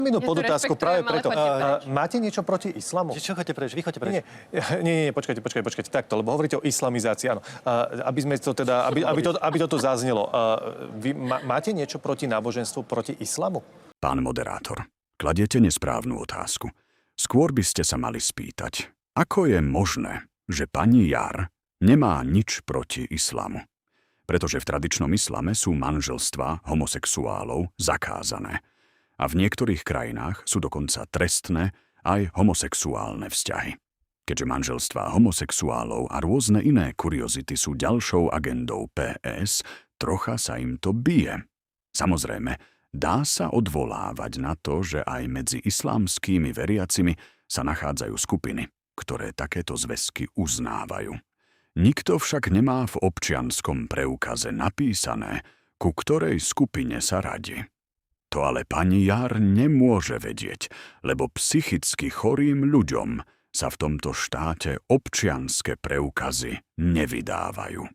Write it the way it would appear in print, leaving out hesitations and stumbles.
minút pod otázku práve preto. Máte niečo proti islamu? Čo chodíte preč? Vy chodíte preč. Nie, počkajte. Takto, lebo hovoríte o islamizácii, áno. Aby sme to teda, aby toto zaznelo. Vy máte niečo proti náboženstvu, proti islamu? Pán moderátor, kladiete nesprávnu otázku. Skôr by ste sa mali spýtať, ako je možné, že pani Jar nemá nič proti islamu. Pretože v tradičnom islame sú manželstvá homosexuálov zakázané. A v niektorých krajinách sú dokonca trestné aj homosexuálne vzťahy. Keďže manželstvá homosexuálov a rôzne iné kuriozity sú ďalšou agendou PS, trocha sa im to bije. Samozrejme, dá sa odvolávať na to, že aj medzi islámskými veriacimi sa nachádzajú skupiny, ktoré takéto zväzky uznávajú. Nikto však nemá v občianskom preukaze napísané, ku ktorej skupine sa radí. To ale pani Jar nemôže vedieť, lebo psychicky chorým ľuďom sa v tomto štáte občianske preukazy nevydávajú.